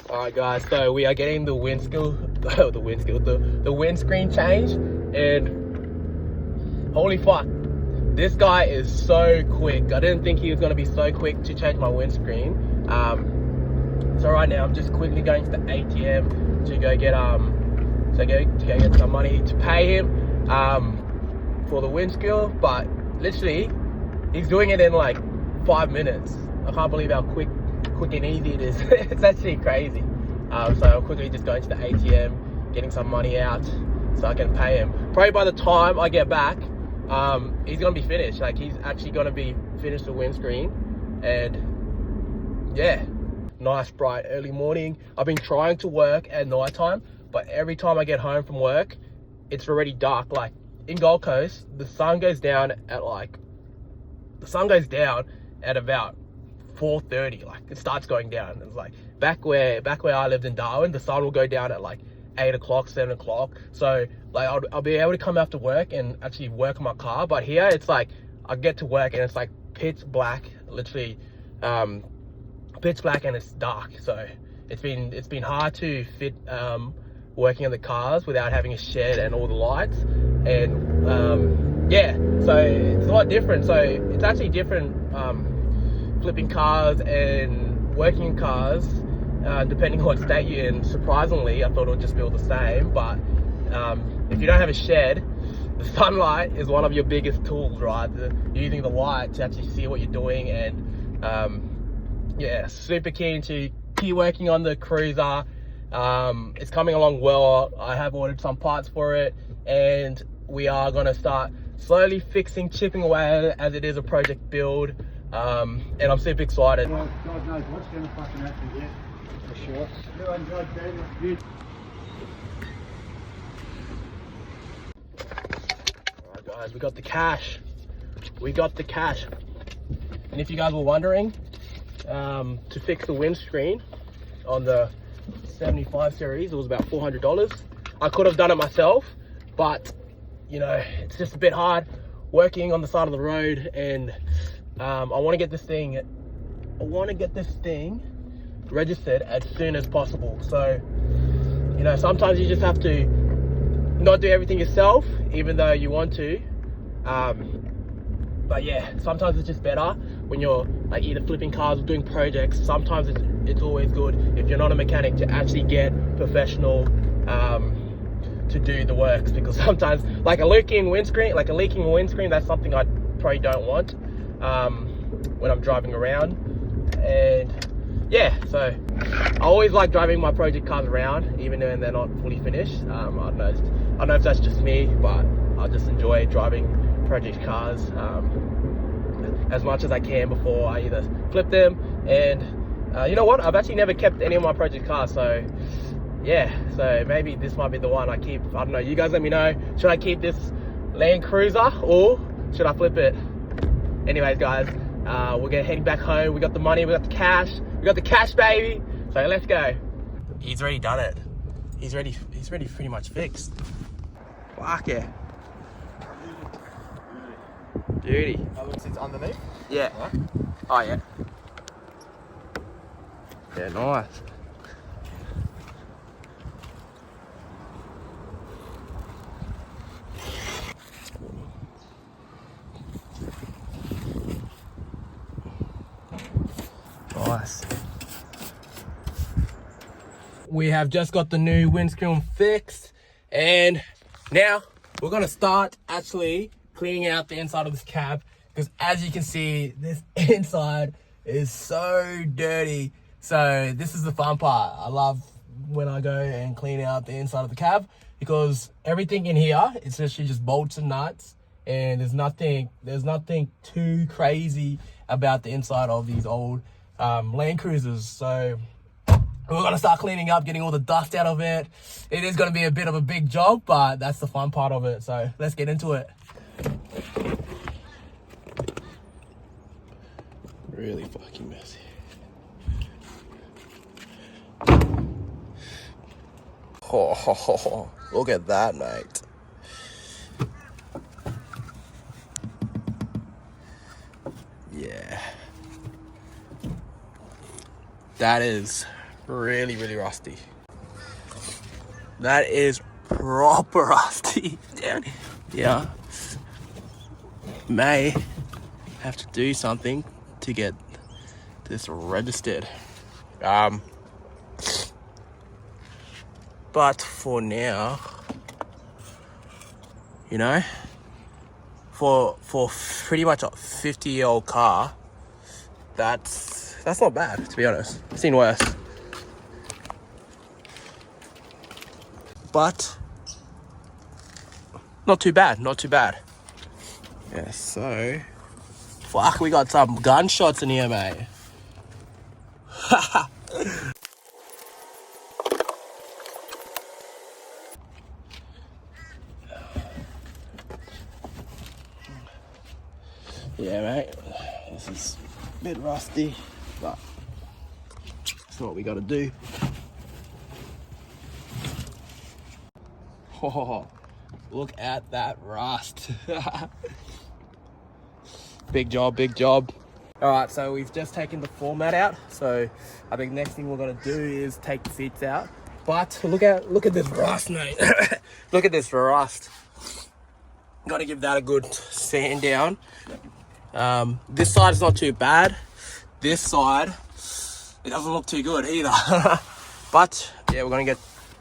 Alright guys, so we are getting the the windscreen change, and holy fuck, this guy is so quick. I didn't think he was going to be so quick to change my windscreen. So right now I'm just quickly going to the ATM to go get get some money to pay him for the windscreen. But literally he's doing it in like 5 minutes. I can't believe how quick and easy it is. It's actually crazy. So I'm quickly just going to the ATM, getting some money out so I can pay him. Probably by the time I get back, he's gonna be finished. Like, he's actually gonna be finished the windscreen. And yeah, nice bright early morning. I've been trying to work at night time, but every time I get home from work, it's already dark. Like in Gold Coast, the sun goes down at about 4:30. Like, it starts going down. It's like back where I lived in Darwin, the sun will go down at like 8 o'clock, 7 o'clock. So like I'll be able to come after work and actually work on my car. But here it's like I get to work and it's like pitch black, literally pitch black, and it's dark. So it's been hard to fit working on the cars without having a shed and all the lights. And yeah, so it's a lot different. So it's actually different flipping cars and working in cars, depending on what state you're in. Surprisingly, I thought it would just be all the same, but if you don't have a shed, the sunlight is one of your biggest tools, right? Using the light to actually see what you're doing. And yeah, super keen to keep working on the cruiser. It's coming along well. I have ordered some parts for it, and we are going to start slowly chipping away as it is a project build. And I'm super excited. Well, God knows what's going to fucking happen yet, for sure. No one God damn, that's good. Alright guys, we got the cash. And if you guys were wondering, to fix the windscreen on the 75 series, it was about $400. I could have done it myself, but you know, it's just a bit hard working on the side of the road. And I want to get this thing registered as soon as possible. So, you know, sometimes you just have to not do everything yourself, even though you want to. But yeah, sometimes it's just better when you're like either flipping cars or doing projects. Sometimes it's always good, if you're not a mechanic, to actually get professional to do the works, because sometimes like a leaking windscreen, that's something I probably don't want when I'm driving around. And yeah, so I always like driving my project cars around, even when they're not fully finished. I don't know if that's just me, but I just enjoy driving project cars as much as I can before I either flip them. And you know what, I've actually never kept any of my project cars, so yeah, so maybe this might be the one I keep. I don't know, you guys let me know. Should I keep this LandCruiser or should I flip it? Anyways guys, we're heading back home. We got the money, we got the cash, baby. So let's go. He's already done it. He's already pretty much fixed. Fuck yeah. Beauty. That looks, it's underneath? Yeah. Right. Oh yeah. Yeah, nice. Nice. We have just got the new windscreen fixed, and now we're gonna start actually cleaning out the inside of this cab, because as you can see, this inside is so dirty. So this is the fun part. I love when I go and clean out the inside of the cab, because everything in here, it's literally just bolts and nuts, and there's nothing too crazy about the inside of these old LandCruisers. So we're gonna start cleaning up, getting all the dust out of it. It is gonna be a bit of a big job, but that's the fun part of it. So let's get into it. Really fucking messy. Oh, look at that, mate. That is really, really rusty. That is proper rusty. Yeah. May have to do something to get this registered. But for now, you know, for pretty much a 50-year-old car, that's not bad, to be honest. I've seen worse. But not too bad, not too bad. Yeah, so fuck, we got some gunshots in here, mate. Yeah, mate, this is a bit rusty, but that's what we gotta do. Oh, look at that rust. Big job, big job. All right, so we've just taken the floor mat out. So I think next thing we're gonna do is take the seats out. But look at this rust, mate. Look at this rust. Gotta give that a good sand down. This side is not too bad. This side, it doesn't look too good either. But yeah, we're gonna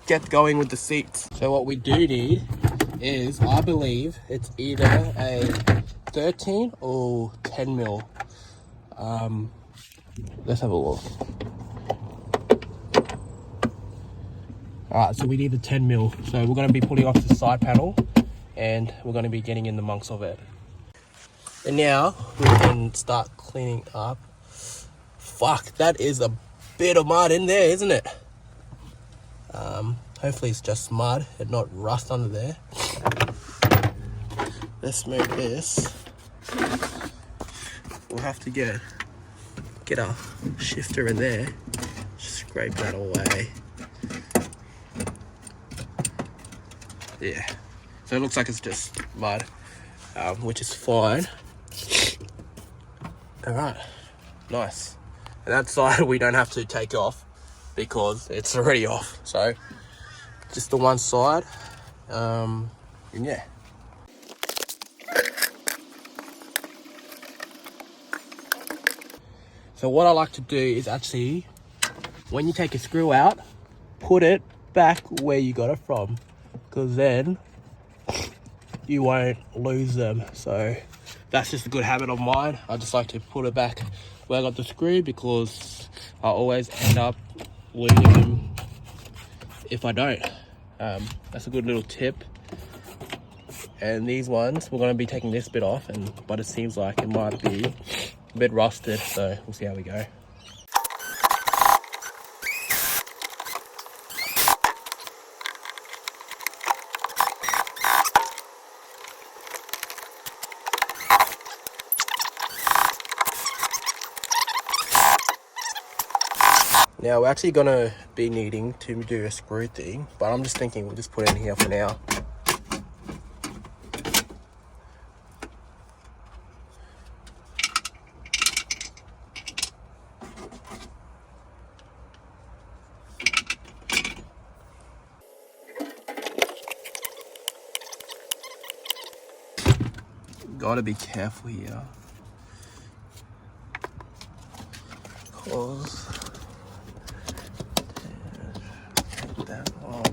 get going with the seats. So what we do need is, I believe it's either a 13 or 10 mil. Let's have a look. Alright, so we need the 10 mil. So we're going to be pulling off the side panel and we're going to be getting in the monks of it. And now we can start cleaning up. Fuck, that is a bit of mud in there, isn't it? Hopefully it's just mud and not rust under there. Let's move this. We'll have to get a shifter in there. Scrape that away. Yeah. So it looks like it's just mud, which is fine. Alright. Nice. And that side we don't have to take off because it's already off. So just the one side. And yeah. So what I like to do is actually, when you take a screw out, put it back where you got it from, because then you won't lose them. So that's just a good habit of mine. I just like to put it back where I got the screw, because I always end up losing them if I don't. That's a good little tip. And these ones, we're going to be taking this bit off, but it seems like it might be a bit rusted, so we'll see how we go. Now we're actually going to be needing to do a screw thing, but I'm just thinking we'll just put it in here for now. Gotta be careful here, cause take that off,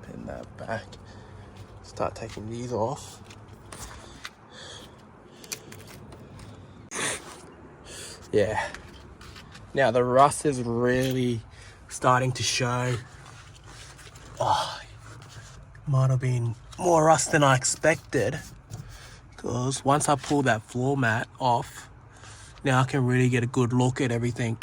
pin that back, start taking these off. Yeah, now the rust is really starting to show. Oh, might have been more rust than I expected, because once I pull that floor mat off, now I can really get a good look at everything.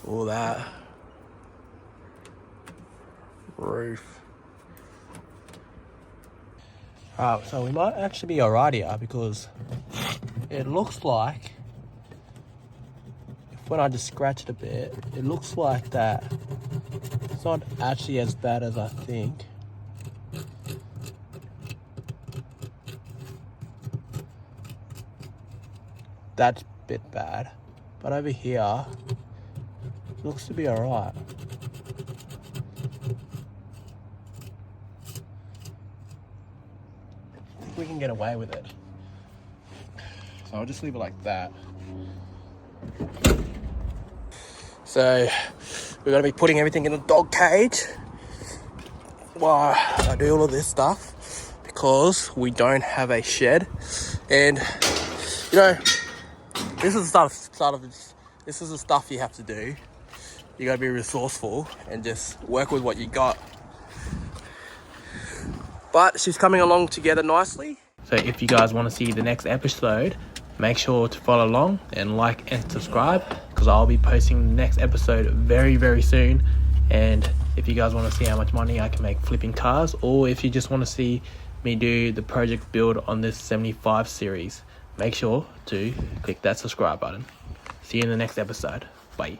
All that roof. So we might actually be alright here, because it looks like if when I just scratch it a bit, it looks like that. It's not actually as bad as I think. That's a bit bad. But over here, it looks to be alright. I think we can get away with it. So I'll just leave it like that. So we're gonna be putting everything in a dog cage while I do all of this stuff, because we don't have a shed. And you know, this is the this is the stuff you have to do. You gotta be resourceful and just work with what you got. But she's coming along together nicely. So if you guys want to see the next episode, make sure to follow along and like and subscribe, because I'll be posting the next episode very, very soon. And if you guys want to see how much money I can make flipping cars, or if you just want to see me do the project build on this 75 series, make sure to click that subscribe button. See you in the next episode. Bye.